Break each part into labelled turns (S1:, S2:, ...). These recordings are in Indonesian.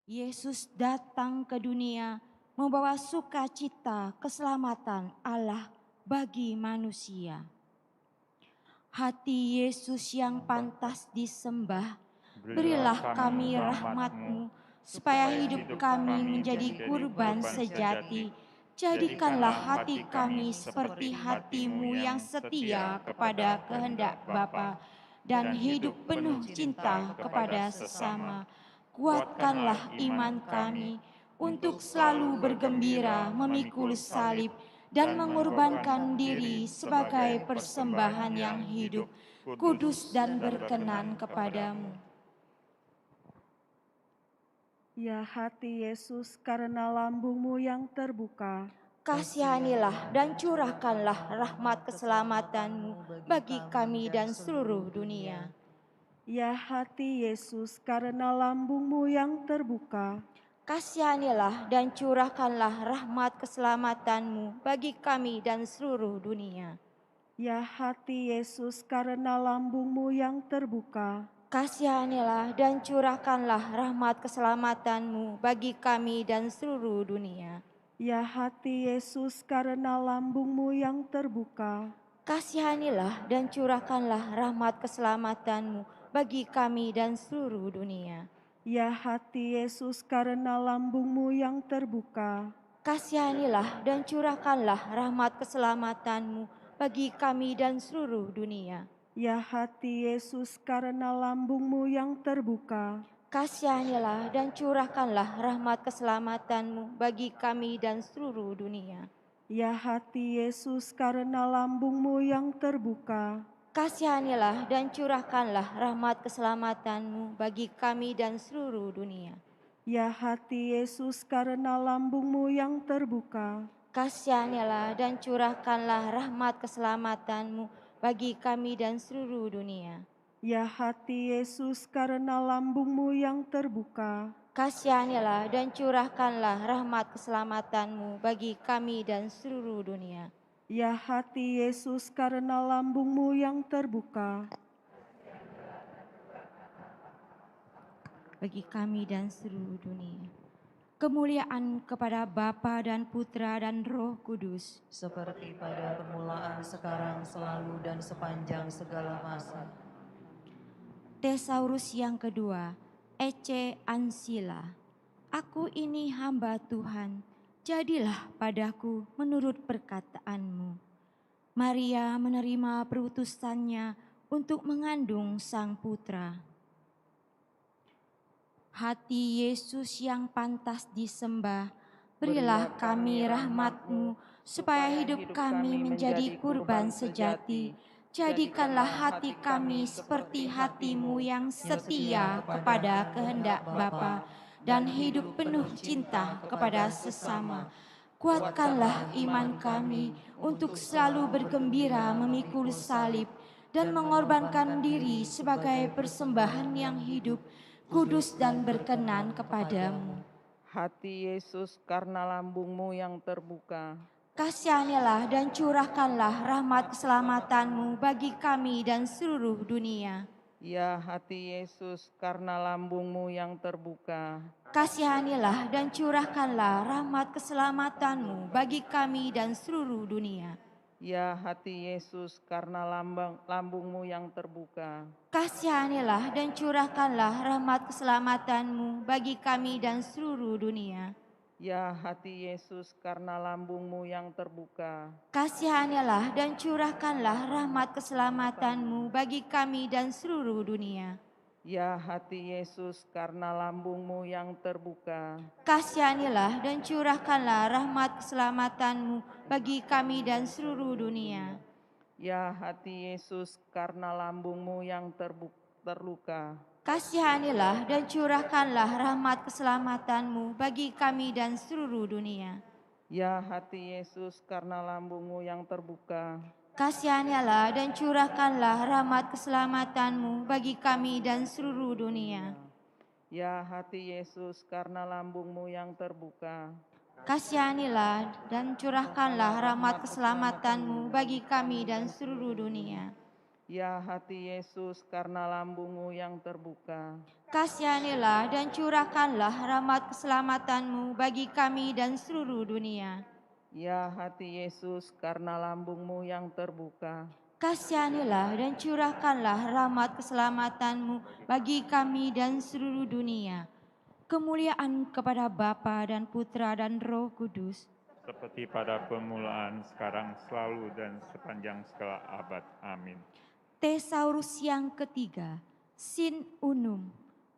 S1: Yesus datang ke dunia membawa sukacita keselamatan Allah bagi manusia. Hati Yesus yang pantas disembah, berilah kami rahmat-Mu, supaya hidup kami menjadi kurban sejati. Jadikanlah hati kami seperti hati-Mu yang setia kepada kehendak Bapa dan hidup penuh cinta kepada sesama. Kuatkanlah iman kami untuk selalu bergembira memikul salib dan mengorbankan diri sebagai persembahan yang hidup, kudus dan berkenan kepadamu.
S2: Ya hati Yesus, karena lambung-Mu yang terbuka,
S1: Kasihanilah dan curahkanlah rahmat keselamatan-Mu bagi kami dan seluruh dunia.
S2: ya hati Yesus, karena lambung-Mu yang terbuka,
S1: Kasihanilah dan curahkanlah rahmat keselamatan-Mu bagi kami dan seluruh dunia.
S2: ya hati Yesus, karena lambung-Mu yang terbuka,
S1: Kasihanilah dan curahkanlah rahmat keselamatan-Mu bagi kami dan seluruh dunia.
S2: ya hati Yesus, karena lambung-Mu yang terbuka,
S1: Kasihanilah dan curahkanlah rahmat keselamatan-Mu bagi kami dan seluruh dunia.
S2: ya hati Yesus, karena lambung-Mu yang terbuka,
S1: Kasihanilah dan curahkanlah rahmat keselamatan-Mu bagi kami dan seluruh dunia.
S2: ya hati Yesus, karena lambung-Mu yang terbuka,
S1: Kasihanilah dan curahkanlah rahmat keselamatan-Mu bagi kami dan seluruh dunia.
S2: ya hati Yesus, karena lambung-Mu yang terbuka,
S1: Kasihanilah dan curahkanlah rahmat keselamatan-Mu bagi kami dan seluruh dunia.
S2: ya hati Yesus, karena lambung-Mu yang terbuka,
S1: Kasihanilah dan curahkanlah rahmat keselamatan-Mu bagi kami dan seluruh dunia.
S2: ya hati Yesus, karena lambung-Mu yang terbuka,
S1: Kasihanilah dan curahkanlah rahmat keselamatan-Mu bagi kami dan seluruh dunia.
S2: ya hati Yesus, karena lambung-Mu yang terbuka,
S1: Bagi kami dan seluruh dunia. Kemuliaan kepada Bapa dan Putra dan Roh Kudus,
S3: seperti pada permulaan, sekarang, selalu, dan sepanjang segala masa.
S1: Tesaurus yang kedua, Ecce Ancilla. Aku ini hamba Tuhan, jadilah padaku menurut perkataan-Mu. Maria menerima perutusannya untuk mengandung sang putra. Hati Yesus yang pantas disembah, berilah kami rahmat-Mu, supaya hidup kami menjadi kurban sejati. Jadikanlah hati kami seperti hati-Mu yang setia kepada kehendak Bapa dan hidup penuh cinta kepada sesama. Kuatkanlah iman kami untuk selalu bergembira memikul salib dan mengorbankan diri sebagai persembahan yang hidup, kudus dan berkenan kepadamu.
S4: Hati Yesus, karena lambung-Mu yang terbuka,
S1: Kasihanilah dan curahkanlah rahmat keselamatan-Mu bagi kami dan seluruh dunia.
S4: ya hati Yesus, karena lambung-Mu yang terbuka,
S1: Kasihanilah dan curahkanlah rahmat keselamatan-Mu bagi kami dan seluruh dunia.
S4: ya hati Yesus, karena lambung-Mu yang terbuka,
S1: Kasihanilah dan curahkanlah rahmat keselamatan-Mu bagi kami dan seluruh dunia.
S4: ya hati Yesus, karena lambung-Mu yang terbuka,
S1: Kasihanilah dan curahkanlah rahmat keselamatan-Mu bagi kami dan seluruh dunia.
S4: ya hati Yesus, karena lambung-Mu yang terbuka,
S1: Kasihanilah dan curahkanlah rahmat keselamatan-Mu bagi kami dan seluruh dunia.
S4: ya hati Yesus, karena lambung-Mu yang terluka,
S1: Kasihanilah dan curahkanlah rahmat keselamatan-Mu bagi kami dan seluruh dunia.
S4: ya hati Yesus, karena lambung-Mu yang terbuka,
S1: Kasihanilah dan curahkanlah rahmat keselamatan-Mu bagi kami dan seluruh dunia.
S4: ya hati Yesus, karena lambung-Mu yang terbuka,
S1: Kasihanilah dan curahkanlah rahmat keselamatan-Mu bagi kami dan seluruh dunia.
S4: Ya hati Yesus, karena lambungmu yang terbuka.
S1: Kasihanilah dan curahkanlah rahmat keselamatanmu bagi kami dan seluruh dunia.
S4: Ya hati Yesus, karena lambungmu yang terbuka.
S1: Kasihanilah dan curahkanlah rahmat keselamatanmu bagi kami dan seluruh dunia. Kemuliaan kepada Bapa dan Putra dan Roh Kudus.
S5: Seperti pada permulaan, sekarang, selalu, dan sepanjang segala abad. Amin.
S1: Tesaurus yang ketiga, Sin Unum,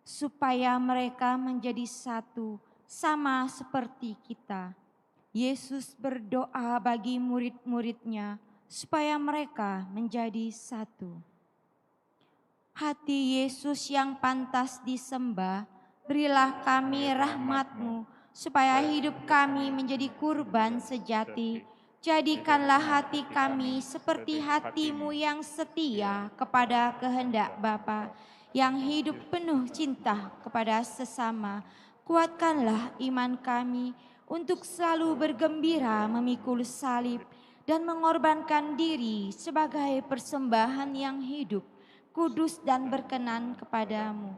S1: supaya mereka menjadi satu, sama seperti kita. Yesus berdoa bagi murid-muridnya, supaya mereka menjadi satu. Hati Yesus yang pantas disembah, berilah kami rahmat-Mu, supaya hidup kami menjadi kurban sejati. Jadikanlah hati kami seperti hati-Mu yang setia kepada kehendak Bapa, yang hidup penuh cinta kepada sesama. Kuatkanlah iman kami untuk selalu bergembira memikul salib dan mengorbankan diri sebagai persembahan yang hidup, kudus dan berkenan kepadamu.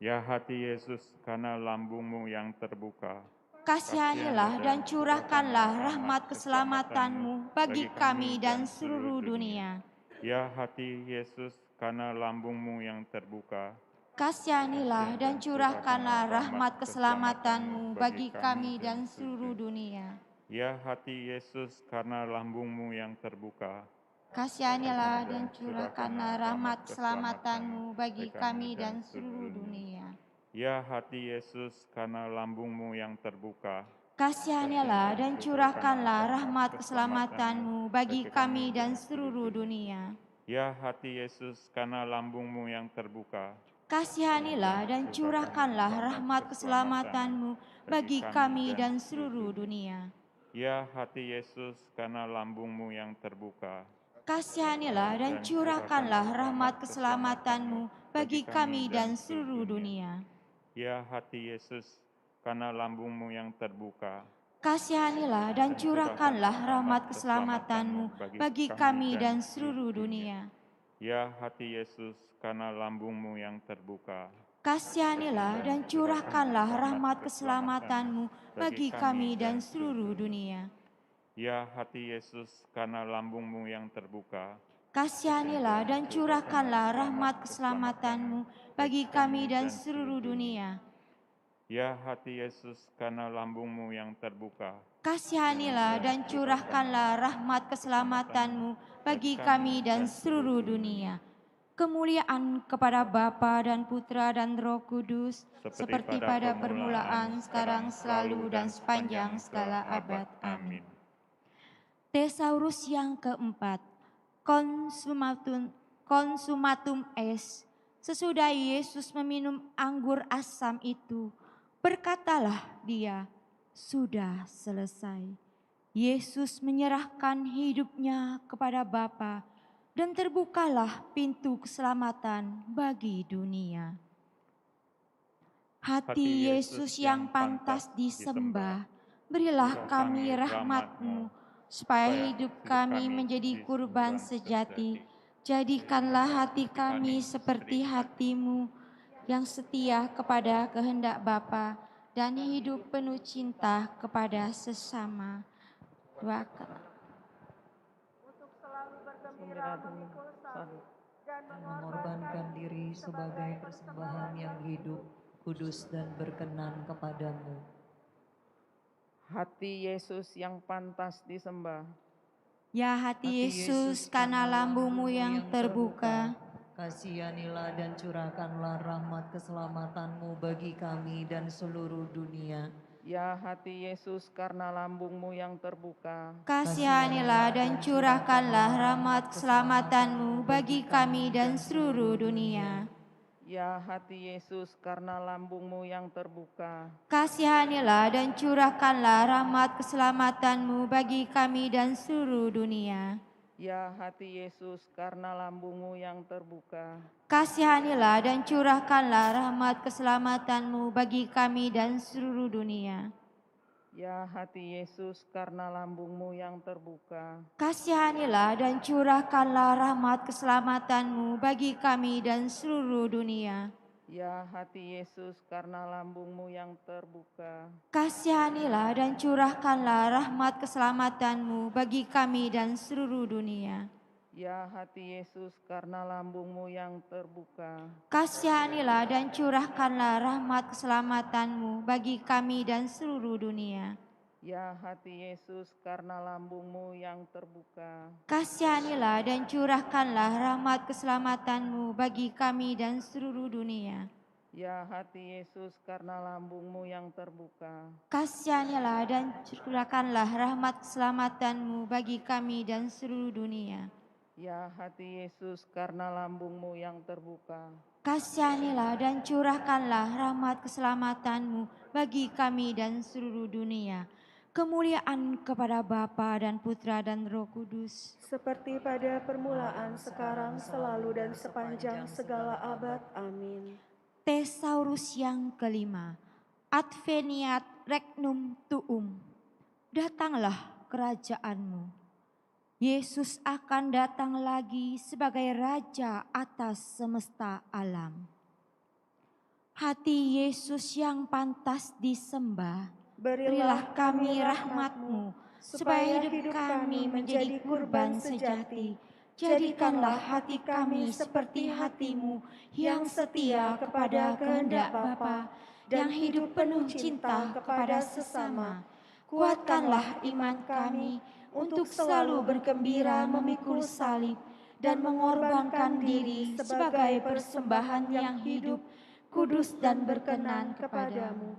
S5: Ya hati Yesus, karena lambungmu yang terbuka,
S1: Kasihanilah dan curahkanlah rahmat keselamatanmu bagi kami dan seluruh dunia.
S5: Ya hati Yesus, karena lambungmu yang terbuka,
S1: Kasihanilah dan curahkanlah rahmat keselamatanmu bagi kami dan seluruh dunia.
S5: ya hati Yesus, karena lambungmu yang terbuka,
S1: Kasihanilah dan curahkanlah rahmat keselamatanmu bagi kami dan seluruh dunia.
S5: ya hati Yesus, karena lambungmu yang terbuka,
S1: Kasihanilah dan curahkanlah rahmat keselamatanmu bagi kami dan seluruh dunia.
S5: ya hati Yesus, karena lambungmu yang terbuka,
S1: Kasihanilah dan curahkanlah rahmat keselamatanmu bagi kami dan seluruh dunia.
S5: ya hati Yesus, karena lambungmu yang terbuka,
S1: Kasihanilah dan curahkanlah rahmat keselamatanmu bagi kami dan seluruh dunia.
S5: ya hati Yesus, karena lambungmu yang terbuka,
S1: Kasihanilah dan curahkanlah rahmat keselamatanmu bagi kami dan seluruh dunia.
S5: ya hati Yesus, karena lambungmu yang terbuka,
S1: Kasihanilah dan curahkanlah rahmat keselamatanmu bagi kami dan seluruh dunia.
S5: ya hati Yesus, karena lambungmu yang terbuka,
S1: Kasihanilah dan curahkanlah rahmat keselamatanmu bagi kami dan seluruh dunia.
S5: ya hati Yesus, karena lambungmu yang terbuka,
S1: Kasihanilah dan curahkanlah rahmat keselamatanmu bagi kami dan seluruh dunia. Kemuliaan kepada Bapa dan Putra dan Roh Kudus, seperti pada permulaan, sekarang, selalu, dan sepanjang segala abad. Amin. Tesaurus yang keempat, Consumatum est. Sesudah Yesus meminum anggur asam itu, berkatalah dia, sudah selesai. Yesus menyerahkan hidupnya kepada Bapa dan terbukalah pintu keselamatan bagi dunia. Hati Yesus yang pantas disembah, berilah kami rahmat-Mu, supaya hidup kami menjadi kurban sejati. Jadikanlah hati kami seperti hati-Mu yang setia kepada kehendak Bapa dan hidup penuh cinta kepada sesama. Doakan.
S3: Dan mengorbankan diri sebagai persembahan yang hidup, kudus dan berkenan kepadamu.
S4: Hati Yesus yang pantas disembah.
S1: Ya hati Yesus, karena lambungmu yang terbuka,
S3: kasihanilah dan curahkanlah rahmat keselamatanmu bagi kami dan seluruh dunia.
S4: Ya hati Yesus, karena lambungmu yang terbuka,
S1: kasihanilah dan curahkanlah rahmat keselamatanmu bagi kami dan seluruh dunia.
S4: ya hati Yesus, karena lambungmu yang terbuka,
S1: Kasihanilah dan curahkanlah rahmat keselamatanmu bagi kami dan seluruh dunia.
S4: ya hati Yesus, karena lambungmu yang terbuka,
S1: Kasihanilah dan curahkanlah rahmat keselamatanmu bagi kami dan seluruh dunia.
S4: Ya hati Yesus, karena lambungmu yang terbuka,
S1: Kasihanilah dan curahkanlah rahmat keselamatanmu bagi kami dan seluruh dunia.
S4: ya hati Yesus, karena lambungmu yang terbuka,
S1: Kasihanilah dan curahkanlah rahmat keselamatanmu bagi kami dan seluruh dunia.
S4: ya hati Yesus, karena lambungmu yang terbuka,
S1: Kasihanilah dan curahkanlah rahmat keselamatanmu bagi kami dan seluruh dunia.
S4: ya hati Yesus, karena lambungmu yang terbuka,
S1: Kasihanilah dan curahkanlah rahmat keselamatanmu bagi kami dan seluruh dunia.
S4: ya hati Yesus, karena lambungmu yang terbuka,
S1: Kasihanilah dan curahkanlah rahmat keselamatanmu bagi kami dan seluruh dunia.
S4: ya hati Yesus, karena lambungmu yang terbuka,
S1: Kasihanilah dan curahkanlah rahmat keselamatanmu bagi kami dan seluruh dunia. Kemuliaan kepada Bapa dan Putra dan Roh Kudus.
S2: seperti pada permulaan, sekarang, selalu, dan sepanjang segala abad. Amin.
S1: Thesaurus yang kelima. Adveniat regnum tuum. Datanglah kerajaanmu. Yesus akan datang lagi sebagai Raja atas semesta alam. Hati Yesus yang pantas disembah, berilah kami rahmat-Mu, supaya hidup kami menjadi kurban sejati. Jadikanlah hati kami seperti hati-Mu yang setia kepada kehendak Bapa, yang hidup penuh cinta kepada sesama. Kuatkanlah iman kami untuk selalu bergembira memikul salib dan mengorbankan diri sebagai persembahan yang hidup, kudus dan berkenan kepadamu.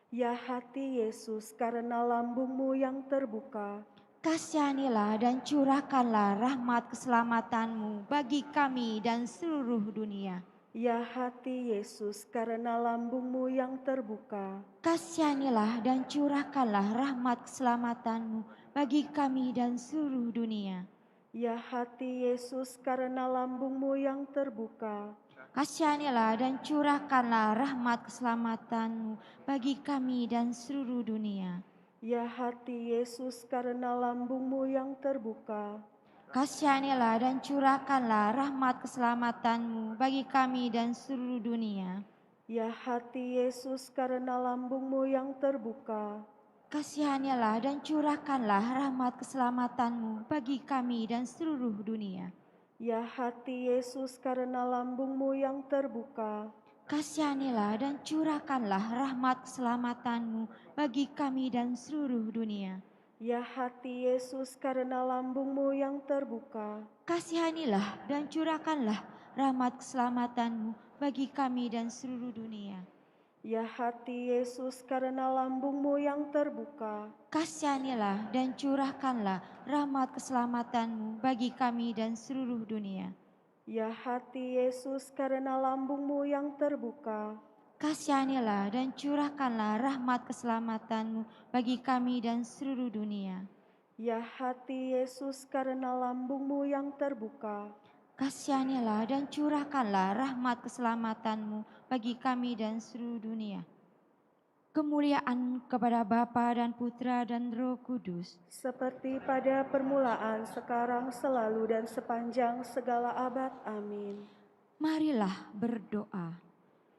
S2: Ya hati Yesus, karena lambungmu yang terbuka,
S1: Kasihanilah dan curahkanlah rahmat keselamatanmu bagi kami dan seluruh dunia.
S2: ya hati Yesus, karena lambungmu yang terbuka,
S1: Kasihanilah dan curahkanlah rahmat keselamatanmu bagi kami dan seluruh dunia.
S2: ya hati Yesus, karena lambungmu yang terbuka,
S1: Kasihanilah dan curahkanlah rahmat keselamatanmu bagi kami dan seluruh dunia.
S2: ya hati Yesus, karena lambungmu yang terbuka,
S1: Kasihanilah dan curahkanlah rahmat keselamatanmu bagi kami dan seluruh dunia.
S2: ya hati Yesus, karena lambungmu yang terbuka,
S1: Kasihanilah dan curahkanlah rahmat keselamatanmu bagi kami dan seluruh dunia.
S2: ya hati Yesus, karena lambungmu yang terbuka,
S1: Kasihanilah dan curahkanlah rahmat keselamatanmu bagi kami dan seluruh dunia.
S2: ya hati Yesus, karena lambungmu yang terbuka,
S1: Kasihanilah dan curahkanlah rahmat keselamatanmu bagi kami dan seluruh dunia.
S2: ya hati Yesus, karena lambungmu yang terbuka,
S1: Kasihanilah dan curahkanlah rahmat keselamatanmu bagi kami dan seluruh dunia.
S2: ya hati Yesus, karena lambungmu yang terbuka,
S1: Kasihanilah dan curahkanlah rahmat keselamatanmu bagi kami dan seluruh dunia.
S2: ya hati Yesus, karena lambungmu yang terbuka,
S1: Kasihanilah dan curahkanlah rahmat keselamatanmu bagi kami dan seluruh dunia. Kemuliaan kepada Bapa dan Putra dan Roh Kudus.
S2: seperti pada permulaan, sekarang, selalu, dan sepanjang segala abad. Amin.
S1: Marilah berdoa.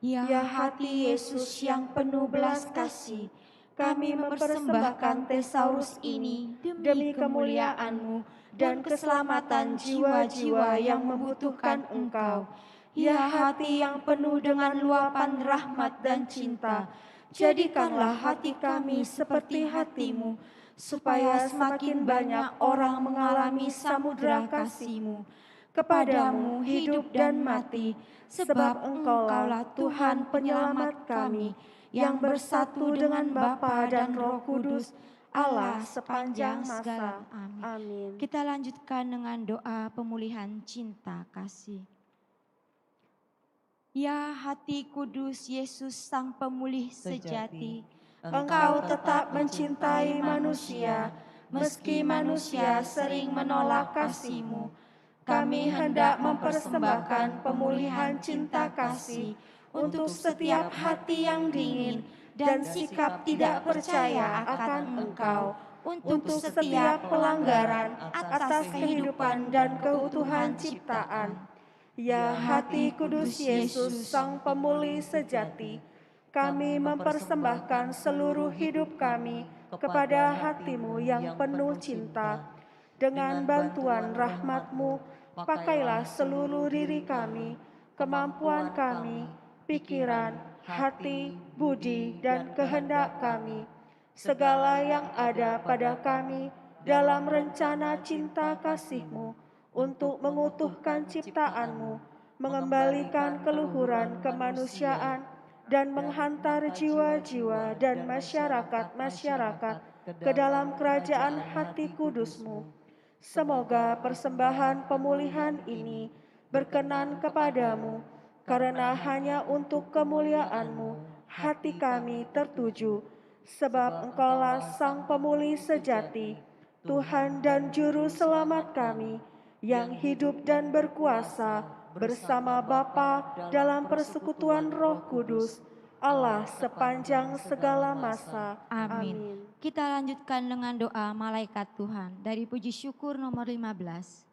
S1: Ya
S2: Ya
S1: hati Yesus yang penuh belas kasih, kami mempersembahkan Thesaurus ini demi kemuliaan-Mu dan keselamatan jiwa-jiwa yang membutuhkan Engkau. Ya hati yang penuh dengan luapan rahmat dan cinta, jadikanlah hati kami seperti hati-Mu, supaya semakin banyak orang mengalami samudera kasih-Mu. Kepadamu hidup dan mati, sebab Engkaulah Tuhan penyelamat kami, yang bersatu dengan Bapa dan Roh Kudus, Allah sepanjang segala. Amin.
S2: Amin.
S1: Kita lanjutkan dengan doa pemulihan cinta kasih. Ya hati kudus Yesus Sang Pemulih sejati, Engkau tetap mencintai manusia, meski manusia sering menolak kasih-Mu. Kami hendak mempersembahkan pemulihan cinta kasih untuk setiap hati yang dingin
S2: dan sikap tidak percaya akan Engkau untuk setiap pelanggaran atas kehidupan dan keutuhan ciptaan. Ya hati kudus Yesus, Sang Pemulih sejati, kami mempersembahkan seluruh hidup kami kepada hati-Mu yang penuh cinta. Dengan bantuan rahmat-Mu, pakailah seluruh diri kami, kemampuan kami, pikiran, hati, budi, dan kehendak kami, segala yang ada pada kami dalam rencana cinta kasih-Mu untuk mengutuhkan ciptaan-Mu, mengembalikan keluhuran kemanusiaan, dan menghantar jiwa-jiwa dan masyarakat-masyarakat ke dalam kerajaan hati kudus-Mu. Semoga persembahan pemulihan ini berkenan kepadamu, karena hanya untuk kemuliaan-Mu hati kami tertuju, sebab Engkaulah Sang Pemulih sejati, Tuhan dan Juru Selamat kami, yang hidup dan berkuasa bersama Bapa dalam persekutuan Roh Kudus, Allah sepanjang segala masa.
S1: Amin. Kita lanjutkan dengan doa malaikat Tuhan dari puji syukur nomor 15.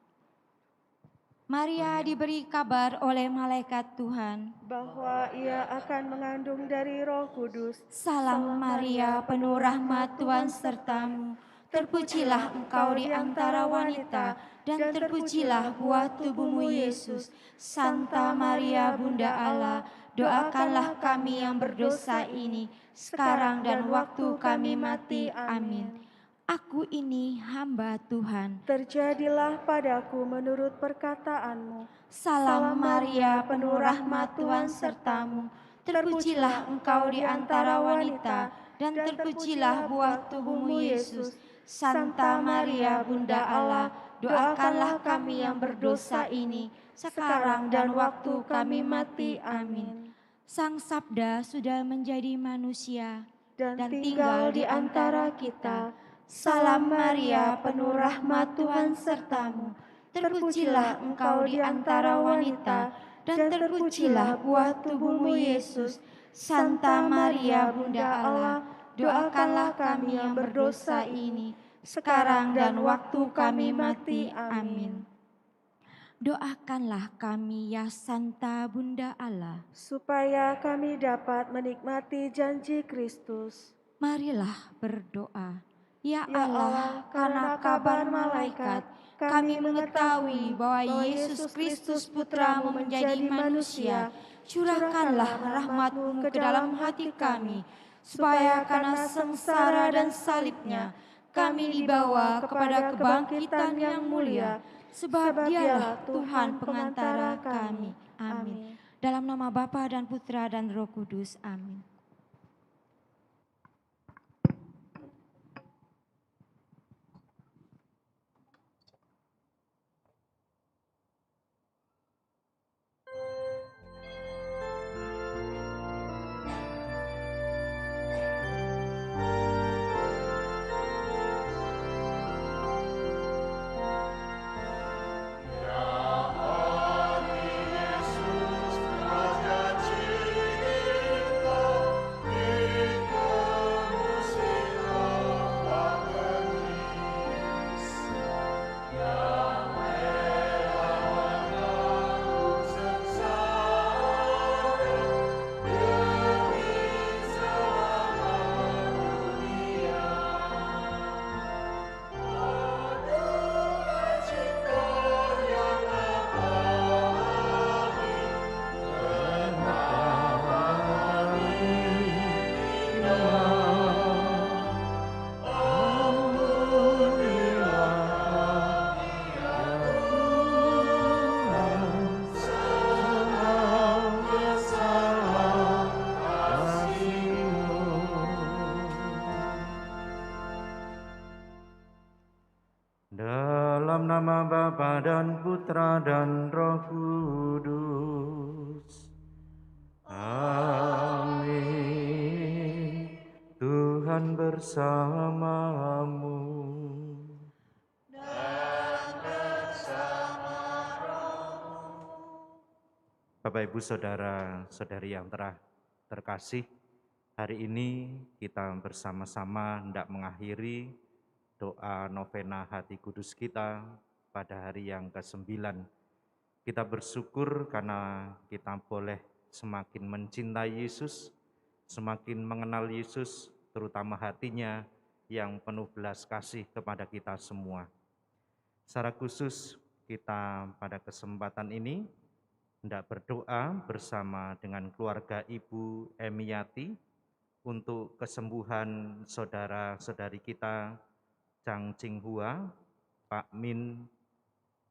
S1: Maria diberi kabar oleh malaikat Tuhan,
S2: bahwa ia akan mengandung dari Roh Kudus.
S1: Salam Maria, penuh rahmat Tuhan sertamu. Terpujilah engkau di antara wanita, dan terpujilah buah tubuhmu Yesus. Santa Maria Bunda Allah, doakanlah kami yang berdosa ini, sekarang dan waktu kami mati. Amin. Aku ini hamba Tuhan.
S2: Terjadilah padaku menurut perkataan-Mu.
S1: Salam Maria, penuh rahmat Tuhan sertamu. Terpujilah engkau di antara wanita, dan terpujilah buah tubuhmu Yesus. Santa Maria Bunda Allah, doakanlah kami yang berdosa ini, sekarang dan waktu kami mati. Amin. Sang Sabda sudah menjadi manusia dan tinggal di antara kita. Salam Maria, penuh rahmat Tuhan sertamu. Terpujilah engkau di antara wanita, dan terpujilah buah tubuhmu Yesus. Santa Maria Bunda Allah, doakanlah kami yang berdosa ini, sekarang dan waktu kami mati. Amin. Doakanlah kami ya Santa Bunda Allah,
S2: supaya kami dapat menikmati janji Kristus.
S1: Marilah berdoa. Ya Allah, karena kabar malaikat, kami mengetahui bahwa Yesus Kristus Putramu menjadi manusia. Curahkanlah rahmat-Mu ke dalam hati kami, supaya karena sengsara dan salibnya, kami dibawa kepada kebangkitan yang mulia, sebab Dialah Tuhan pengantara kami. Amin. Dalam nama Bapa dan Putra dan Roh Kudus. Amin.
S6: Dalam nama Bapa dan Putra dan Roh Kudus. Amin. Tuhan bersamamu. Bapak Ibu Saudara-saudari yang terkasih, Hari ini kita bersama-sama hendak mengakhiri doa novena hati kudus kita pada hari yang ke-9. Kita bersyukur karena kita boleh semakin mencintai Yesus, semakin mengenal Yesus, terutama hatinya yang penuh belas kasih kepada kita semua. Secara khusus kita pada kesempatan ini hendak berdoa bersama dengan keluarga Ibu Emiati untuk kesembuhan saudara-saudari kita Chang Jinghua, Pak Min,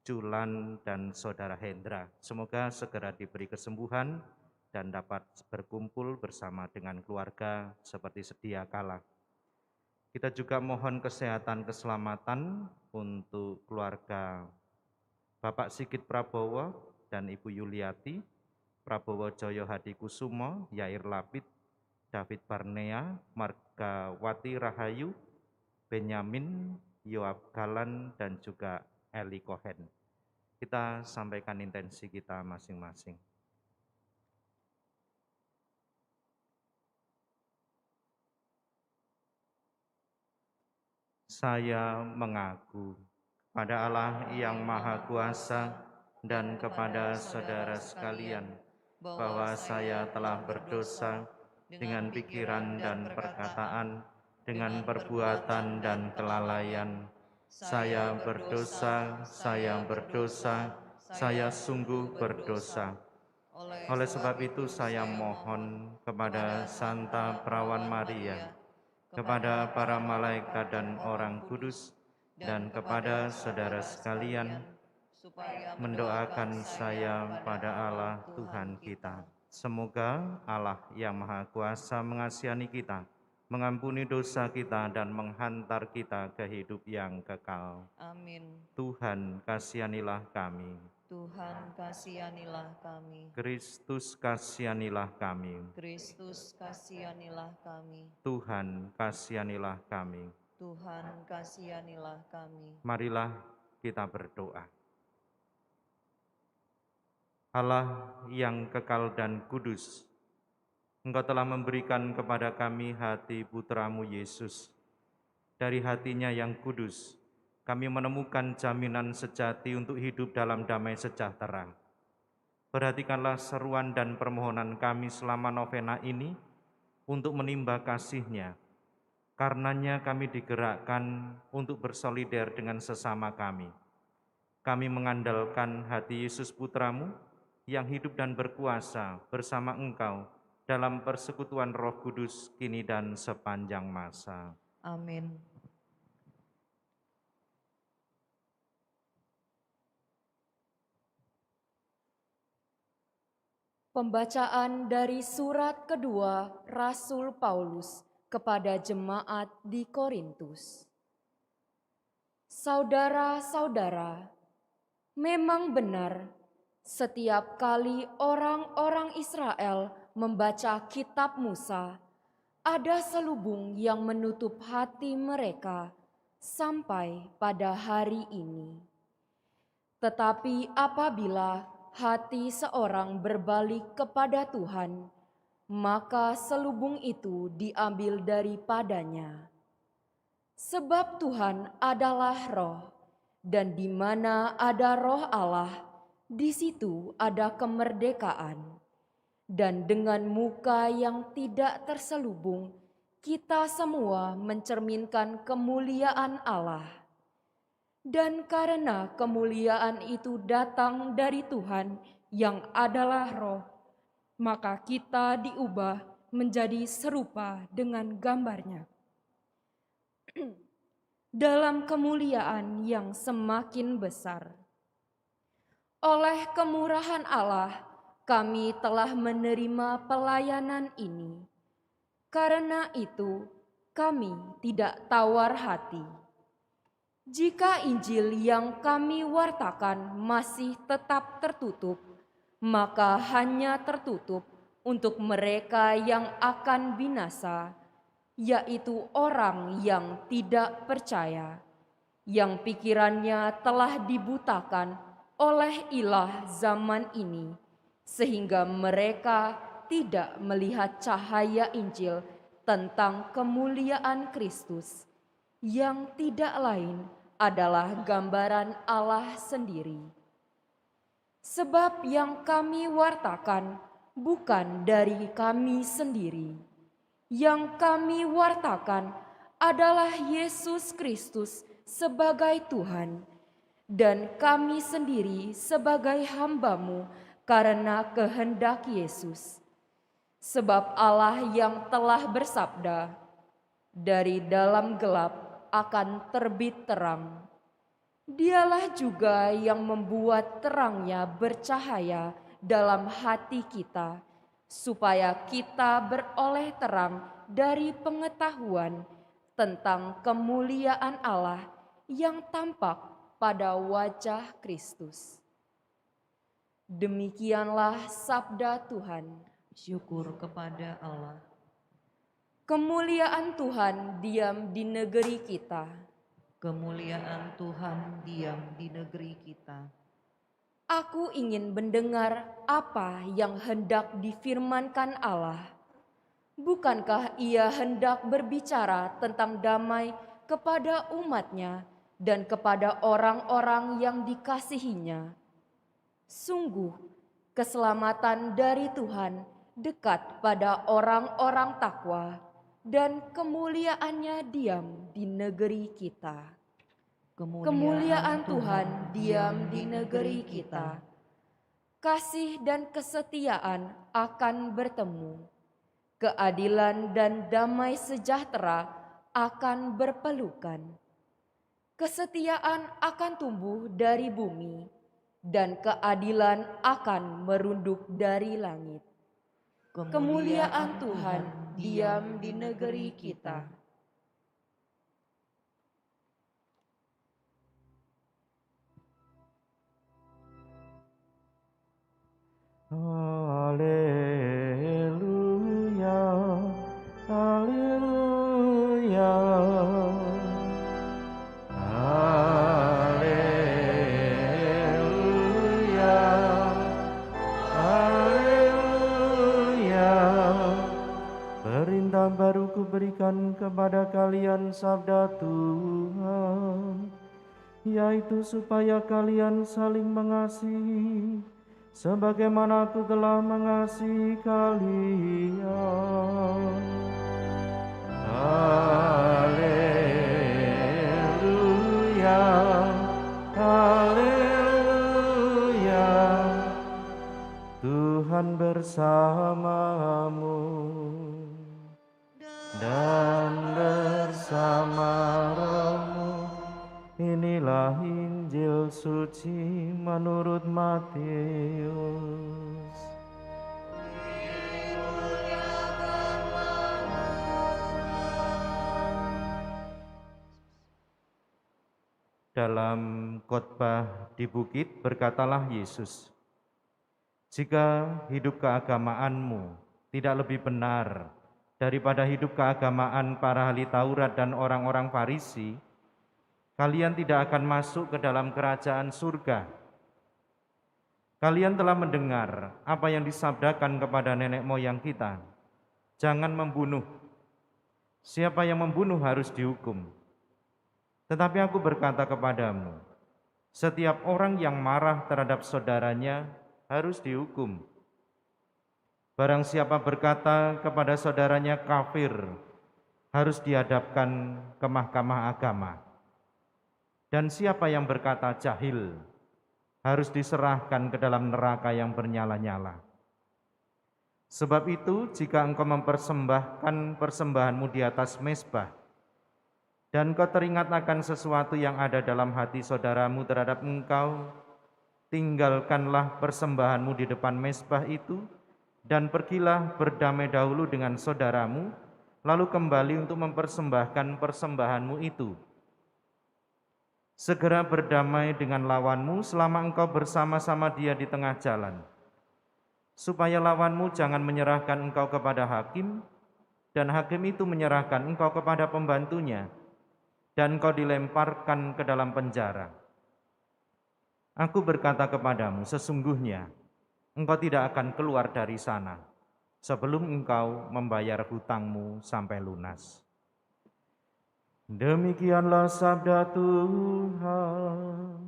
S6: Culan, dan Saudara Hendra. Semoga segera diberi kesembuhan dan dapat berkumpul bersama dengan keluarga seperti sedia kala. Kita juga mohon kesehatan keselamatan untuk keluarga Bapak Sigit Prabowo dan Ibu Yuliati, Prabowo Joyo Hadikusumo, Yair Lapid, David Barnea, Margawati Rahayu, Benyamin, Yoab Galan, dan juga Eli Cohen. Kita sampaikan intensi kita masing-masing. Saya mengaku pada Allah yang Maha Kuasa dan kepada saudara sekalian bahwa saya telah berdosa dengan pikiran dan perkataan, dengan perbuatan dan kelalaian. Saya berdosa, saya sungguh berdosa. Oleh sebab itu saya mohon kepada Santa Perawan Maria, kepada para malaikat dan orang kudus, dan kepada saudara sekalian, mendoakan saya pada Allah Tuhan kita. Semoga Allah yang Maha Kuasa mengasihani kita, mengampuni dosa kita, dan menghantar kita ke hidup yang kekal.
S3: Amin.
S6: Tuhan, kasihanilah kami.
S3: Tuhan, kasihanilah kami.
S6: Kristus, kasihanilah kami.
S3: Kristus, kasihanilah kami.
S6: Tuhan, kasihanilah kami.
S3: Tuhan, kasihanilah kami.
S6: Marilah kita berdoa. Allah yang kekal dan kudus, Engkau telah memberikan kepada kami hati putra-Mu Yesus. Dari hatinya yang kudus, kami menemukan jaminan sejati untuk hidup dalam damai sejahtera. Perhatikanlah seruan dan permohonan kami selama novena ini untuk menimba kasih-Nya. Karenanya kami digerakkan untuk bersolider dengan sesama kami. Kami mengandalkan hati Yesus Putra-Mu yang hidup dan berkuasa bersama Engkau dalam persekutuan Roh Kudus kini dan sepanjang masa.
S3: Amin.
S1: Pembacaan dari surat kedua Rasul Paulus kepada jemaat di Korintus. Saudara-saudara, memang benar setiap kali orang-orang Israel membaca kitab Musa, ada selubung yang menutup hati mereka sampai pada hari ini. Tetapi apabila hati seorang berbalik kepada Tuhan, maka selubung itu diambil daripadanya. Sebab Tuhan adalah Roh, dan di mana ada Roh Allah, di situ ada kemerdekaan. Dan dengan muka yang tidak terselubung, kita semua mencerminkan kemuliaan Allah. Dan karena kemuliaan itu datang dari Tuhan yang adalah Roh, maka kita diubah menjadi serupa dengan gambar-Nya. Dalam kemuliaan yang semakin besar. Oleh kemurahan Allah, kami telah menerima pelayanan ini. Karena itu, kami tidak tawar hati. Jika Injil yang kami wartakan masih tetap tertutup, maka hanya tertutup untuk mereka yang akan binasa, yaitu orang yang tidak percaya, yang pikirannya telah dibutakan oleh ilah zaman ini, sehingga mereka tidak melihat cahaya Injil
S7: tentang kemuliaan Kristus yang tidak lain adalah gambaran Allah sendiri. Sebab yang kami wartakan bukan dari kami sendiri. Yang kami wartakan adalah Yesus Kristus sebagai Tuhan, dan kami sendiri sebagai hamba-Mu karena kehendak Yesus. Sebab Allah yang telah bersabda, "Dari dalam gelap akan terbit terang." Dialah juga yang membuat terangnya bercahaya dalam hati kita, supaya kita beroleh terang dari pengetahuan tentang kemuliaan Allah yang tampak pada wajah Kristus. Demikianlah sabda Tuhan.
S3: Syukur kepada Allah.
S7: Kemuliaan Tuhan diam di negeri kita.
S3: Kemuliaan Tuhan diam di negeri kita.
S7: Aku ingin mendengar apa yang hendak difirmankan Allah. Bukankah Ia hendak berbicara tentang damai kepada umat-Nya dan kepada orang-orang yang dikasihinya? Sungguh, keselamatan dari Tuhan dekat pada orang-orang takwa, dan kemuliaannya diam di negeri kita. Kemuliaan Tuhan diam di negeri kita. Kasih dan kesetiaan akan bertemu. Keadilan dan damai sejahtera akan berpelukan. Kesetiaan akan tumbuh dari bumi, dan keadilan akan merunduk dari langit. Kemuliaan Tuhan diam di negeri kita.
S6: Haleluya, haleluya, haleluya, haleluya. Perintah baru kuberikan kepada kalian sabda Tuhan, yaitu supaya kalian saling mengasihi, sebagaimana Aku telah mengasihi kalian. Haleluya, haleluya. Tuhan bersamamu dan bersama rohmu. Inilah Injil suci menurut Matius. Dalam khotbah di bukit berkatalah Yesus, "Jika hidup keagamaanmu tidak lebih benar daripada hidup keagamaan para ahli Taurat dan orang-orang Farisi, kalian tidak akan masuk ke dalam kerajaan surga. Kalian telah mendengar apa yang disabdakan kepada nenek moyang kita, jangan membunuh. Siapa yang membunuh harus dihukum. Tetapi Aku berkata kepadamu, setiap orang yang marah terhadap saudaranya harus dihukum. Barang siapa berkata kepada saudaranya kafir, harus dihadapkan ke mahkamah agama. Dan siapa yang berkata jahil, harus diserahkan ke dalam neraka yang bernyala-nyala. Sebab itu, jika engkau mempersembahkan persembahanmu di atas mezbah, dan kau teringat akan sesuatu yang ada dalam hati saudaramu terhadap engkau, tinggalkanlah persembahanmu di depan mezbah itu, dan pergilah berdamai dahulu dengan saudaramu, lalu kembali untuk mempersembahkan persembahanmu itu. Segera berdamai dengan lawanmu selama engkau bersama-sama dia di tengah jalan, supaya lawanmu jangan menyerahkan engkau kepada hakim, dan hakim itu menyerahkan engkau kepada pembantunya, dan engkau dilemparkan ke dalam penjara. Aku berkata kepadamu, sesungguhnya engkau tidak akan keluar dari sana, sebelum engkau membayar hutangmu sampai lunas. Demikianlah sabda Tuhan.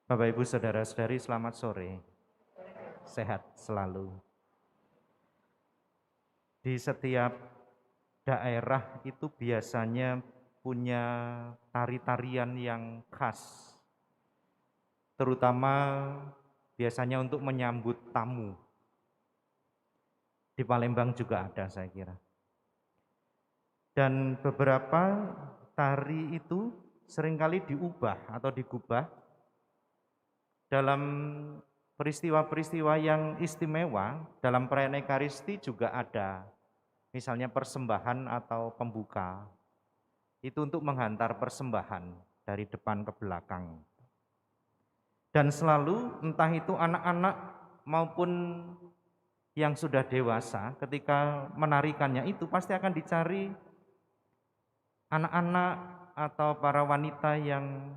S6: Bapak Ibu Saudara-saudari, selamat sore. Sehat selalu. Di setiap daerah itu biasanya punya tari-tarian yang khas, terutama biasanya untuk menyambut tamu. Di Palembang juga ada, saya kira. Dan beberapa tari itu seringkali diubah atau digubah dalam peristiwa-peristiwa yang istimewa. Dalam perayaan Ekaristi juga ada, misalnya persembahan atau pembuka, itu untuk menghantar persembahan dari depan ke belakang. Dan selalu entah itu anak-anak maupun yang sudah dewasa, ketika menarikannya itu pasti akan dicari anak-anak atau para wanita yang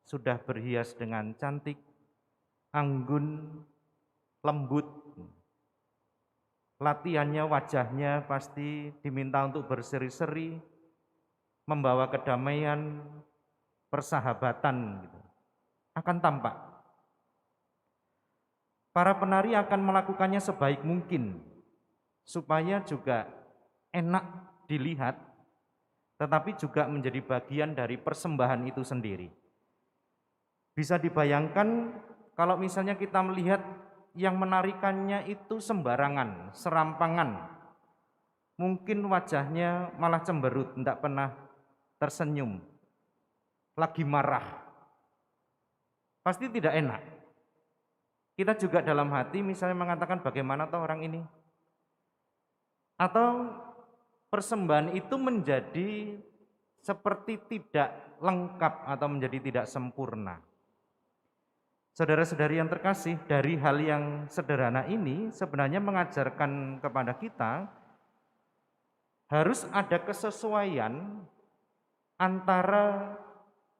S6: sudah berhias dengan cantik, anggun, lembut. Latihannya, wajahnya pasti diminta untuk berseri-seri, membawa kedamaian, persahabatan gitu. Akan tampak. Para penari akan melakukannya sebaik mungkin supaya juga enak dilihat, tetapi juga menjadi bagian dari persembahan itu sendiri. Bisa dibayangkan kalau misalnya kita melihat yang menarikannya itu sembarangan, serampangan, mungkin wajahnya malah cemberut, tidak pernah tersenyum, lagi marah, pasti tidak enak. Kita juga dalam hati misalnya mengatakan, bagaimana toh orang ini? Atau persembahan itu menjadi seperti tidak lengkap atau menjadi tidak sempurna. Saudara-saudari yang terkasih, dari hal yang sederhana ini sebenarnya mengajarkan kepada kita harus ada kesesuaian antara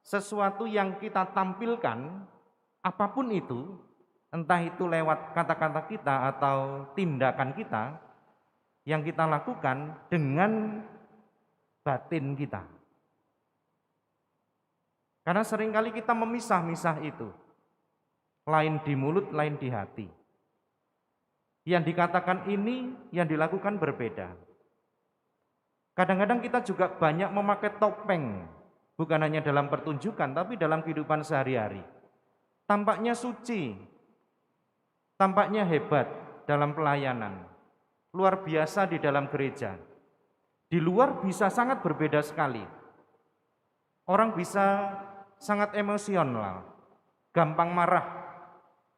S6: sesuatu yang kita tampilkan, apapun itu, entah itu lewat kata-kata kita atau tindakan kita yang kita lakukan, dengan batin kita. Karena seringkali kita memisah-misah itu. Lain di mulut, lain di hati. Yang dikatakan ini, yang dilakukan berbeda. Kadang-kadang kita juga banyak memakai topeng, bukan hanya dalam pertunjukan, tapi dalam kehidupan sehari-hari. Tampaknya suci, tampaknya hebat dalam pelayanan, luar biasa di dalam gereja. Di luar bisa sangat berbeda sekali. Orang bisa sangat emosional, gampang marah,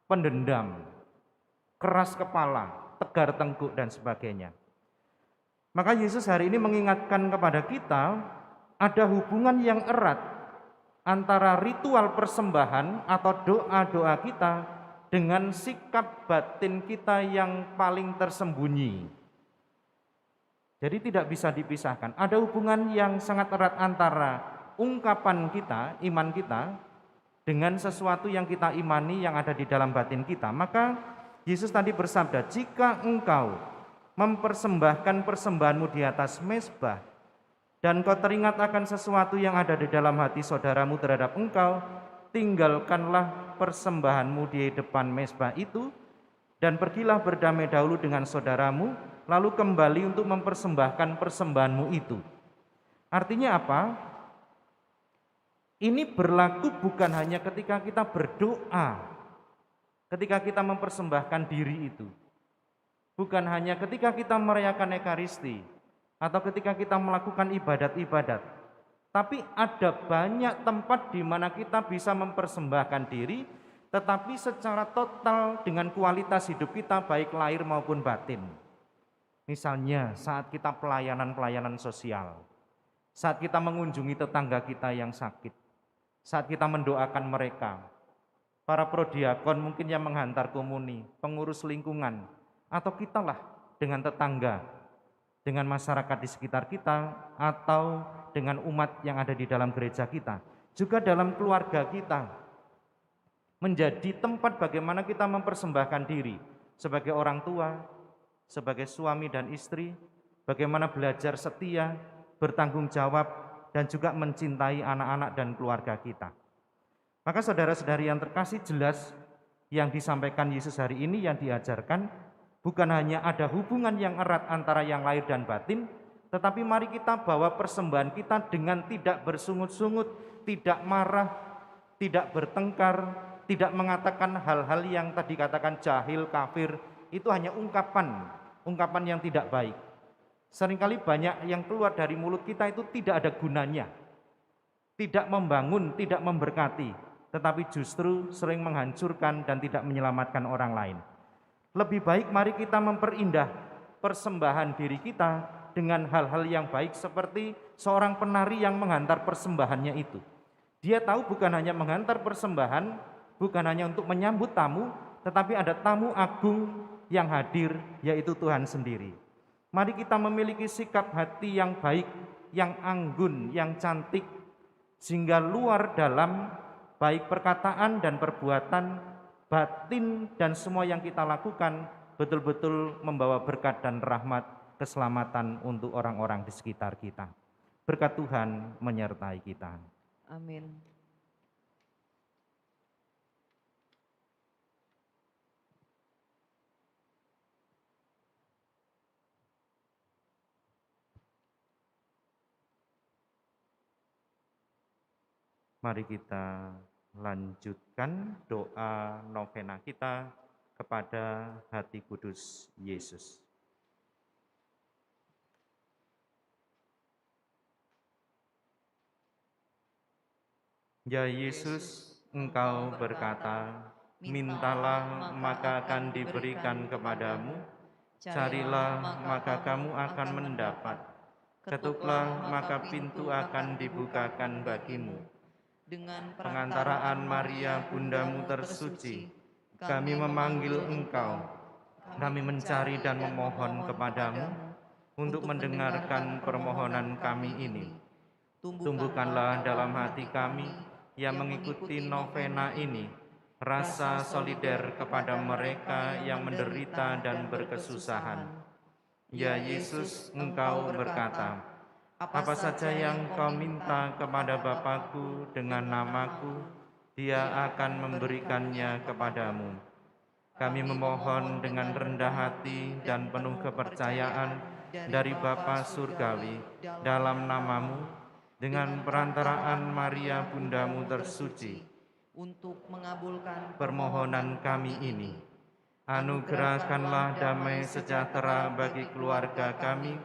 S6: pendendam, keras kepala, tegar tengkuk, dan sebagainya. Maka Yesus hari ini mengingatkan kepada kita ada hubungan yang erat antara ritual persembahan atau doa-doa kita dengan sikap batin kita yang paling tersembunyi. Jadi tidak bisa dipisahkan. Ada hubungan yang sangat erat antara ungkapan kita, iman kita, dengan sesuatu yang kita imani yang ada di dalam batin kita. Maka Yesus tadi bersabda, jika engkau mempersembahkan persembahanmu di atas mezbah, dan kau teringat akan sesuatu yang ada di dalam hati saudaramu terhadap engkau, tinggalkanlah persembahanmu di depan mezbah itu, dan pergilah berdamai dahulu dengan saudaramu, lalu kembali untuk mempersembahkan persembahanmu itu. Artinya apa? Ini berlaku bukan hanya ketika kita berdoa, ketika kita mempersembahkan diri itu. Bukan hanya ketika kita merayakan Ekaristi, atau ketika kita melakukan ibadat-ibadat. Tapi ada banyak tempat di mana kita bisa mempersembahkan diri, tetapi secara total dengan kualitas hidup kita, baik lahir maupun batin. Misalnya saat kita pelayanan sosial, saat kita mengunjungi tetangga kita yang sakit, saat kita mendoakan mereka, para prodiakon mungkin yang menghantar komuni, pengurus lingkungan, atau kitalah dengan tetangga, dengan masyarakat di sekitar kita, atau dengan umat yang ada di dalam gereja kita, juga dalam keluarga kita, menjadi tempat bagaimana kita mempersembahkan diri sebagai orang tua, sebagai suami dan istri, bagaimana belajar setia, bertanggung jawab, dan juga mencintai anak-anak dan keluarga kita. Maka saudara-saudari yang terkasih, jelas yang disampaikan Yesus hari ini, yang diajarkan, bukan hanya ada hubungan yang erat antara yang lahir dan batin, tetapi mari kita bawa persembahan kita dengan tidak bersungut-sungut, tidak marah, tidak bertengkar, tidak mengatakan hal-hal yang tadi katakan jahil, kafir. Itu hanya ungkapan yang tidak baik. Seringkali banyak yang keluar dari mulut kita itu tidak ada gunanya, tidak membangun, tidak memberkati, tetapi justru sering menghancurkan dan tidak menyelamatkan orang lain. Lebih baik mari kita memperindah persembahan diri kita dengan hal-hal yang baik, seperti seorang penari yang menghantar persembahannya itu. Dia tahu bukan hanya menghantar persembahan, bukan hanya untuk menyambut tamu, tetapi ada tamu agung yang hadir, yaitu Tuhan sendiri. Mari kita memiliki sikap hati yang baik, yang anggun, yang cantik, sehingga luar dalam, baik perkataan dan perbuatan, batin dan semua yang kita lakukan betul-betul membawa berkat dan rahmat keselamatan untuk orang-orang di sekitar kita. Berkat Tuhan menyertai kita.
S3: Amin.
S6: Mari kita lanjutkan doa novena kita kepada hati kudus Yesus. Ya Yesus, Engkau berkata, mintalah maka akan diberikan kepadamu, carilah maka kamu akan mendapat, ketuklah maka pintu akan dibukakan bagimu. Dengan pengantaraan Maria Bundamu tersuci, kami memanggil Engkau, kami mencari dan memohon kepadamu untuk mendengarkan permohonan kami ini. Tumbuhkanlah dalam hati kami yang mengikuti novena ini rasa solider kepada mereka yang menderita dan berkesusahan. Ya Yesus, Engkau berkata, apa saja yang kau minta kepada Bapakku dengan namaku, Dia akan memberikannya kepadamu. Kami memohon dengan rendah hati dan penuh kepercayaan dari Bapa Surgawi dalam namamu, dengan perantaraan Maria Bundamu tersuci, untuk mengabulkan permohonan kami ini. Anugerahkanlah damai sejahtera bagi keluarga kami,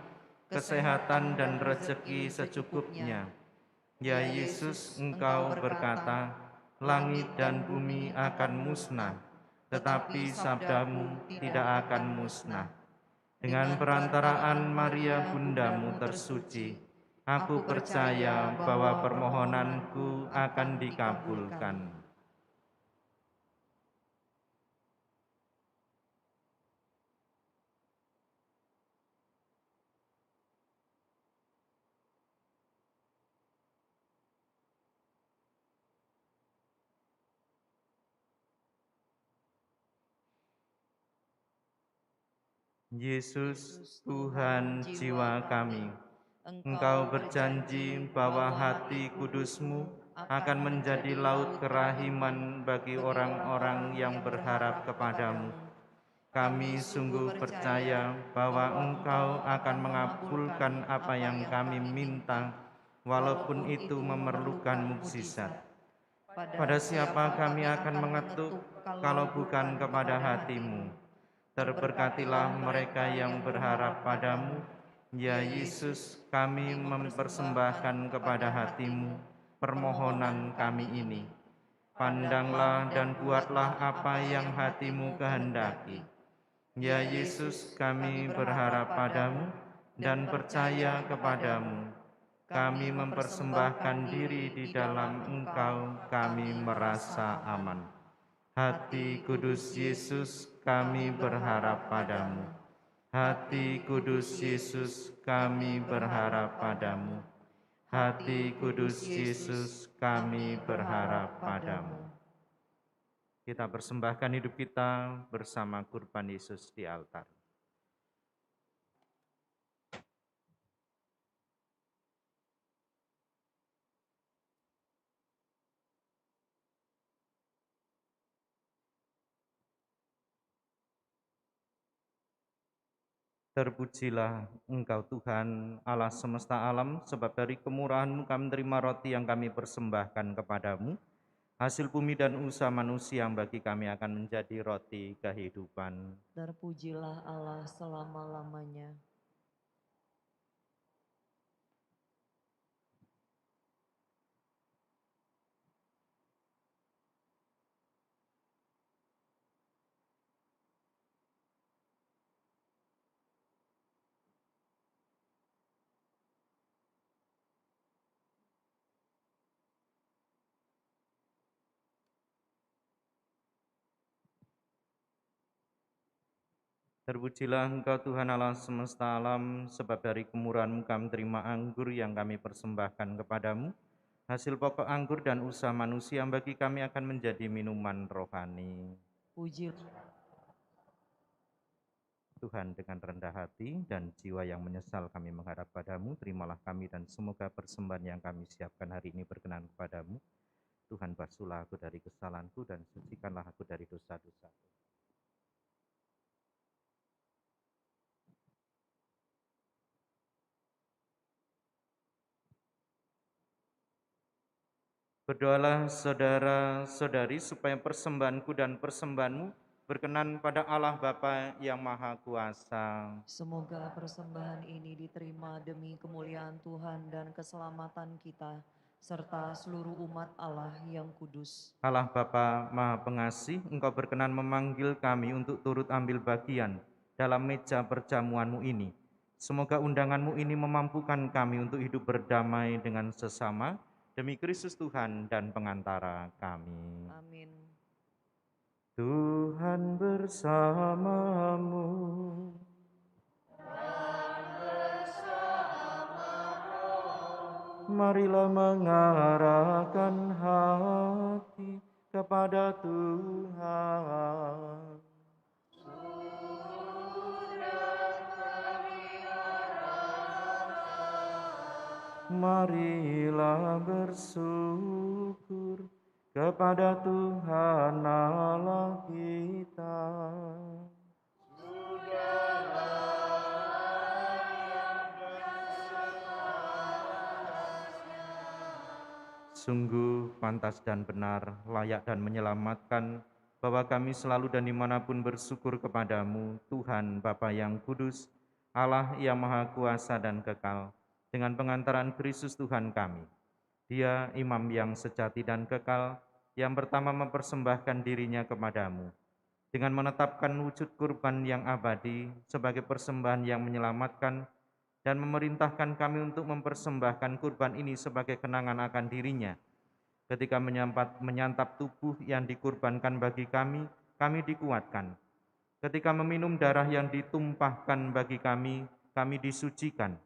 S6: kesehatan dan rezeki secukupnya. Ya Yesus, Engkau berkata, langit dan bumi akan musnah, tetapi sabdamu tidak akan musnah. Dengan perantaraan Maria Bundamu tersuci, aku percaya bahwa permohonanku akan dikabulkan. Yesus, Tuhan jiwa kami, Engkau berjanji bahwa hati kudus-Mu akan menjadi laut kerahiman bagi orang-orang yang berharap kepadamu. Kami sungguh percaya bahwa Engkau akan mengabulkan apa yang kami minta, walaupun itu memerlukan mukjizat. Pada siapa kami akan mengetuk kalau bukan kepada hati-Mu? Terberkatilah mereka yang berharap padamu. Ya Yesus, kami mempersembahkan kepada hati-Mu permohonan kami ini. Pandanglah dan buatlah apa yang hati-Mu kehendaki. Ya Yesus, kami berharap padamu dan percaya kepadamu. Kami mempersembahkan diri di dalam Engkau, kami merasa aman. Hati kudus Yesus, kami berharap padamu. Hati kudus Yesus, kami berharap padamu. Hati kudus Yesus, kami berharap padamu. Kita persembahkan hidup kita bersama kurban Yesus di altar. Terpujilah Engkau Tuhan Allah semesta alam, sebab dari kemurahan-Mu kami menerima roti yang kami persembahkan kepadamu. Hasil bumi dan usaha manusia yang bagi kami akan menjadi roti kehidupan.
S3: Terpujilah Allah selama-lamanya.
S6: Terpujilah Engkau Tuhan Allah semesta alam, sebab dari kemurahan-Mu kami terima anggur yang kami persembahkan kepadamu. Hasil pokok anggur dan usaha manusia yang bagi kami akan menjadi minuman rohani.
S3: Puji
S6: Tuhan, dengan rendah hati dan jiwa yang menyesal kami menghadap padamu, terimalah kami dan semoga persembahan yang kami siapkan hari ini berkenan kepadamu. Tuhan, basuhlah aku dari kesalahanku dan sucikanlah aku dari dosa-dosaku. Berdoalah saudara-saudari supaya persembahanku dan persembahanmu berkenan pada Allah Bapa yang Maha Kuasa.
S3: Semoga persembahan ini diterima demi kemuliaan Tuhan dan keselamatan kita, serta seluruh umat Allah yang kudus.
S6: Allah Bapa Maha Pengasih, Engkau berkenan memanggil kami untuk turut ambil bagian dalam meja perjamuan-Mu ini. Semoga undangan-Mu ini memampukan kami untuk hidup berdamai dengan sesama, demi Kristus Tuhan dan pengantara kami.
S3: Amin.
S6: Tuhan bersamamu. Marilah mengarahkan hati kepada Tuhan. Marilah bersyukur kepada Tuhan Allah kita. Sungguh pantas dan benar, layak dan menyelamatkan, bahwa kami selalu dan dimanapun bersyukur kepadamu, Tuhan Bapa yang kudus, Allah yang maha kuasa dan kekal, dengan pengantaran Kristus Tuhan kami. Dia imam yang sejati dan kekal, yang pertama mempersembahkan dirinya kepadamu, dengan menetapkan wujud kurban yang abadi sebagai persembahan yang menyelamatkan, dan memerintahkan kami untuk mempersembahkan kurban ini sebagai kenangan akan dirinya. Ketika menyantap tubuh yang dikurbankan bagi kami dikuatkan. Ketika meminum darah yang ditumpahkan bagi kami disucikan.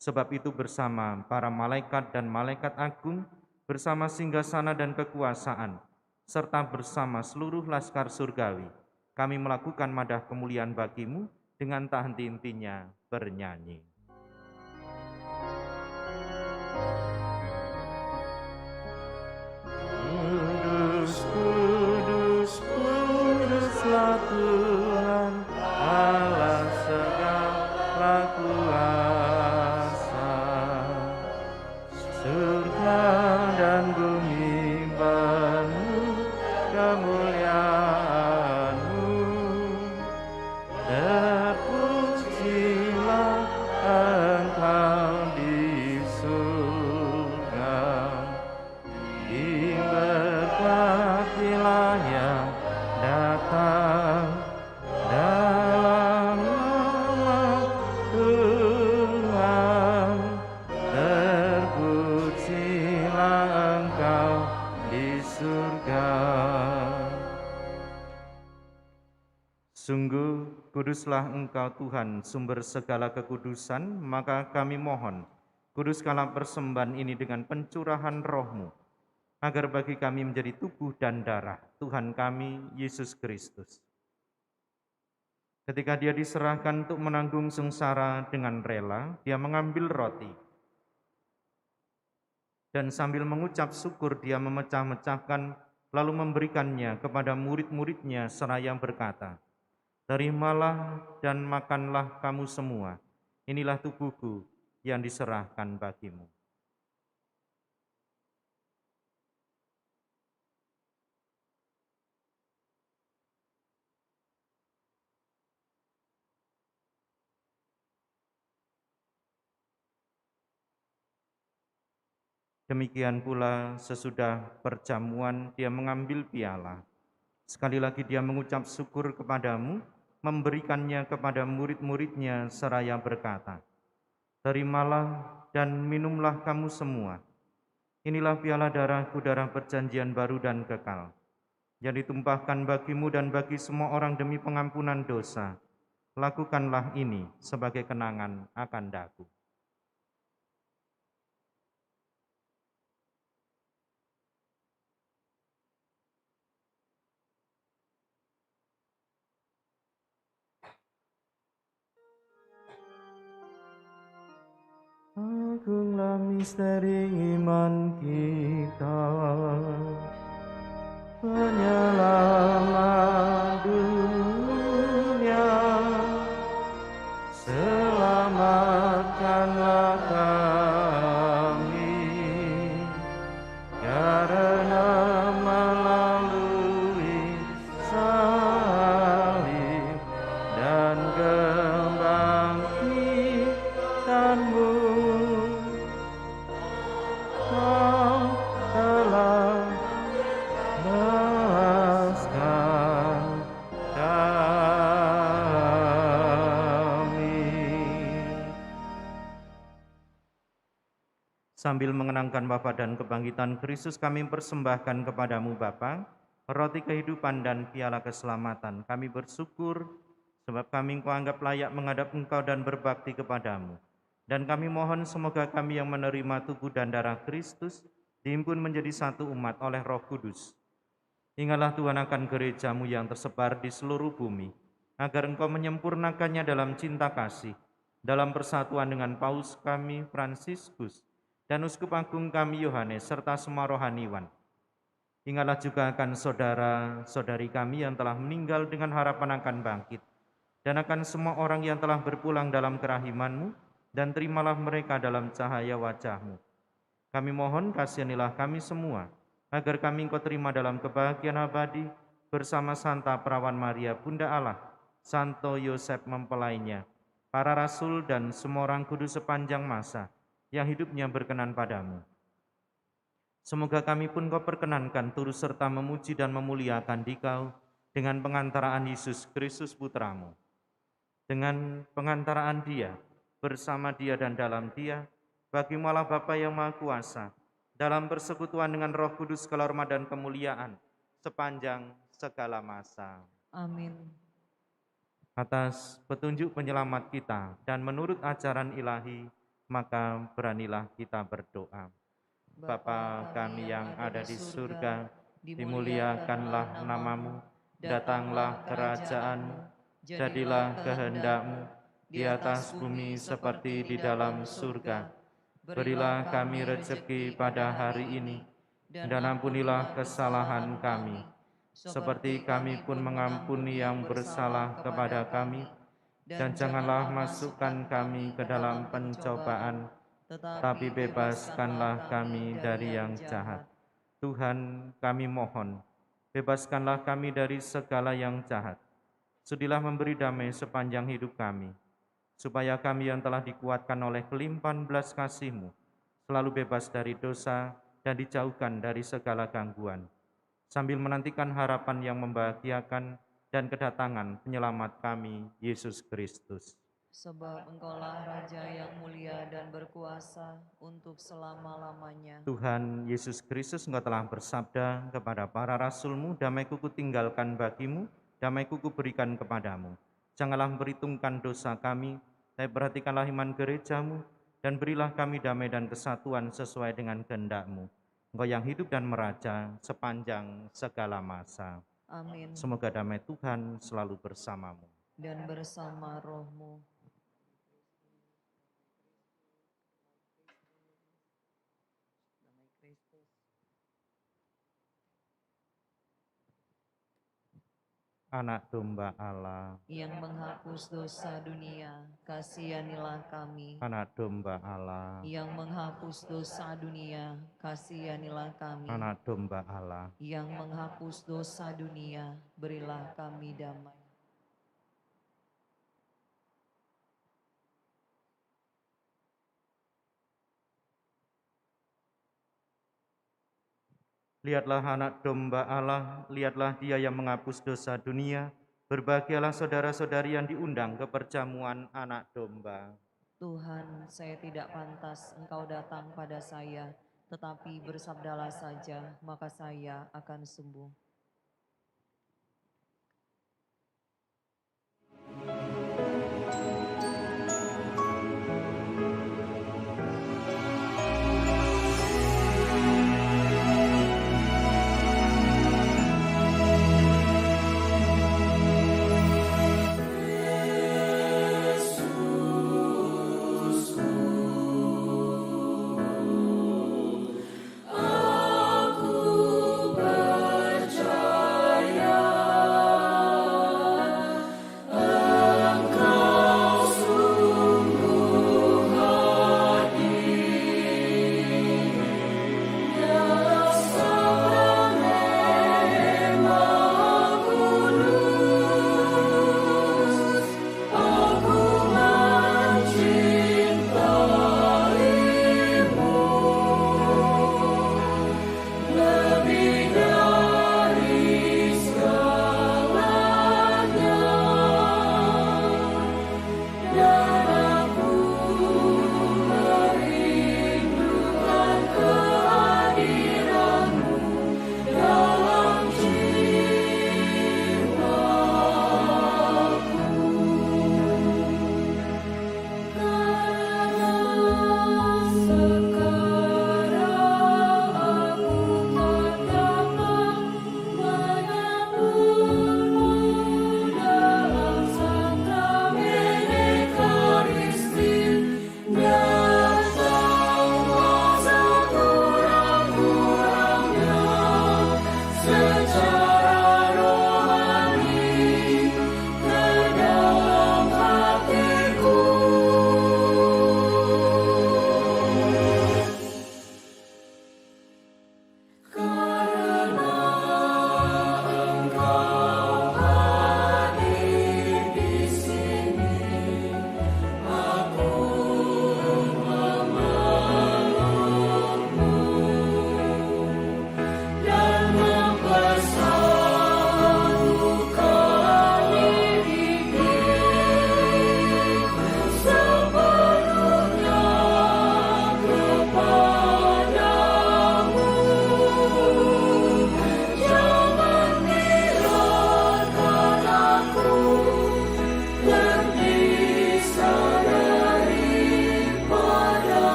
S6: Sebab itu bersama para malaikat dan malaikat agung, bersama singgasana dan kekuasaan, serta bersama seluruh laskar surgawi, kami melakukan madah kemuliaan bagimu dengan tak henti-hentinya bernyanyi. Kudus, kudus, kuduslah Tuhan, Allah segala kuasa. Surga dan bumi penuh kemuliaan-Mu. Terpujilah Kuduslah Engkau Tuhan, sumber segala kekudusan, maka kami mohon, kuduskanlah persembahan ini dengan pencurahan roh-Mu, agar bagi kami menjadi tubuh dan darah Tuhan kami, Yesus Kristus. Ketika dia diserahkan untuk menanggung sengsara dengan rela, dia mengambil roti, dan sambil mengucap syukur dia memecah-mecahkan, lalu memberikannya kepada murid-muridnya seraya berkata, "Terimalah dan makanlah kamu semua, inilah tubuhku yang diserahkan bagimu." Demikian pula sesudah perjamuan dia mengambil piala. Sekali lagi dia mengucap syukur kepadamu, memberikannya kepada murid-muridnya seraya berkata, "Terimalah dan minumlah kamu semua. Inilah piala darahku, darah perjanjian baru dan kekal, yang ditumpahkan bagimu dan bagi semua orang demi pengampunan dosa. Lakukanlah ini sebagai kenangan akan daku." Agunglah misteri iman kita, penyelamat dunia, selamatkanlah kami, karena melalui salib dan kebangkitan-Mu, Kau telah bebaskan kami. Sambil mengenangkan wafat dan kebangkitan Kristus, kami persembahkan kepadamu Bapa, roti kehidupan dan piala keselamatan. Kami bersyukur sebab kami Engkau anggap layak menghadap Engkau dan berbakti kepadamu. Dan kami mohon semoga kami yang menerima tubuh dan darah Kristus dihimpun menjadi satu umat oleh Roh Kudus. Ingatlah Tuhan akan gereja-Mu yang tersebar di seluruh bumi, agar Engkau menyempurnakannya dalam cinta kasih, dalam persatuan dengan Paus kami Fransiskus dan Uskup Agung kami Yohanes, serta semua rohaniwan. Ingatlah juga akan saudara-saudari kami yang telah meninggal dengan harapan akan bangkit, dan akan semua orang yang telah berpulang dalam kerahiman-Mu, dan terimalah mereka dalam cahaya wajah-Mu. Kami mohon kasihanilah kami semua, agar kami Engkau terima dalam kebahagiaan abadi bersama Santa Perawan Maria Bunda Allah, Santo Yosef mempelainya, para rasul dan semua orang kudus sepanjang masa yang hidupnya berkenan padamu. Semoga kami pun Kau perkenankan turut serta memuji dan memuliakan Dikau dengan pengantaraan Yesus Kristus Putra-Mu. Dengan pengantaraan Dia, bersama Dia dan dalam Dia, bagi-Mu Allah Bapa yang Maha Kuasa, dalam persekutuan dengan Roh Kudus, segala hormat dan kemuliaan sepanjang segala masa.
S3: Amin.
S6: Atas petunjuk penyelamat kita dan menurut ajaran ilahi, maka beranilah kita berdoa. Bapa kami yang ada di surga, dimuliakanlah nama-Mu, datanglah kerajaan-Mu, jadilah kehendak-Mu di atas bumi seperti di dalam surga. Berilah kami rezeki pada hari ini, dan ampunilah kesalahan kami, seperti kami pun mengampuni yang bersalah kepada kami. Dan janganlah masukkan kami ke dalam pencobaan, tapi bebaskanlah kami dari yang jahat. Tuhan, kami mohon, bebaskanlah kami dari segala yang jahat. Sudilah memberi damai sepanjang hidup kami, supaya kami yang telah dikuatkan oleh kelimpahan belas kasih-Mu selalu bebas dari dosa dan dijauhkan dari segala gangguan, sambil menantikan harapan yang membahagiakan dan kedatangan penyelamat kami, Yesus Kristus.
S3: Sebab Engkaulah Raja yang mulia dan berkuasa untuk selama-lamanya.
S6: Tuhan Yesus Kristus, Engkau telah bersabda kepada para rasul-Mu, "Damai-Ku tinggalkan bagimu, damai-Ku berikan kepadamu. Janganlah memperhitungkan dosa kami, tapi perhatikanlah iman gerejamu, dan berilah kami damai dan kesatuan sesuai dengan kehendak-Mu. Engkau yang hidup dan meraja sepanjang segala masa.
S3: Amin.
S6: Semoga damai Tuhan selalu bersamamu.
S3: Dan bersama rohmu.
S6: Anak domba Allah,
S3: Yang menghapus dosa dunia, kasihanilah kami.
S6: anak domba Allah,
S3: Yang menghapus dosa dunia, kasihanilah kami.
S6: anak domba Allah.
S3: Yang menghapus dosa dunia, berilah kami damai.
S6: Lihatlah anak domba Allah, lihatlah Dia yang menghapus dosa dunia. Berbahagialah saudara-saudari yang diundang ke perjamuan anak domba.
S3: Tuhan, saya tidak pantas Engkau datang pada saya, tetapi bersabdalah saja, maka saya akan sembuh.
S8: Aku percaya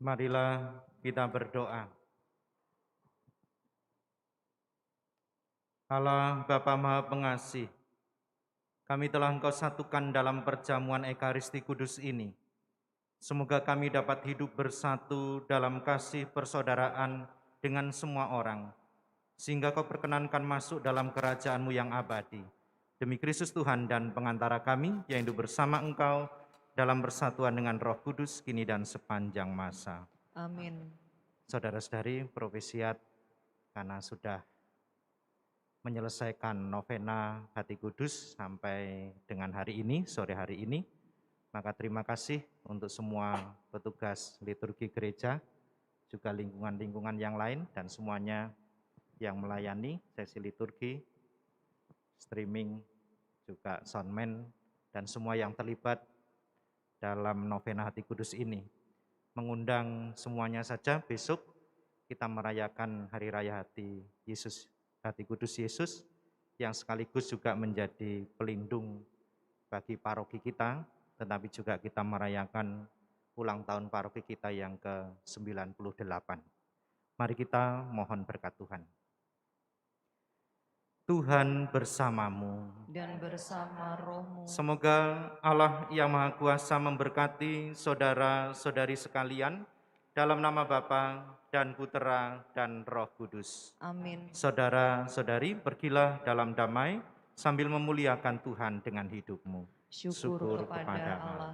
S6: Marilah kita berdoa. Allah Bapa Maha Pengasih, kami telah Engkau satukan dalam perjamuan Ekaristi Kudus ini. Semoga kami dapat hidup bersatu dalam kasih persaudaraan dengan semua orang, sehingga Kau perkenankan masuk dalam kerajaan-Mu yang abadi. Demi Kristus Tuhan dan pengantara kami yang hidup bersama Engkau dalam persatuan dengan Roh Kudus kini dan sepanjang masa.
S3: Amin.
S6: Saudara-saudari Profesiat, karena sudah menyelesaikan novena Hati Kudus sampai dengan hari ini, sore hari ini, maka terima kasih untuk semua petugas liturgi gereja, juga lingkungan-lingkungan yang lain, dan semuanya yang melayani sesi liturgi, streaming, juga soundman, dan semua yang terlibat dalam novena Hati Kudus ini. Mengundang semuanya saja besok kita merayakan Hari Raya Hati Kudus Yesus, yang sekaligus juga menjadi pelindung bagi paroki kita, tetapi juga kita merayakan ulang tahun paroki kita yang ke-98. Mari kita mohon berkat Tuhan. Tuhan bersamamu.
S3: Dan bersama rohmu.
S6: Semoga Allah yang Maha Kuasa memberkati saudara-saudari sekalian dalam nama Bapa dan Putera dan Roh Kudus.
S3: Amin.
S6: Saudara-saudari, pergilah dalam damai sambil memuliakan Tuhan dengan hidupmu.
S3: Syukur kepada Allah.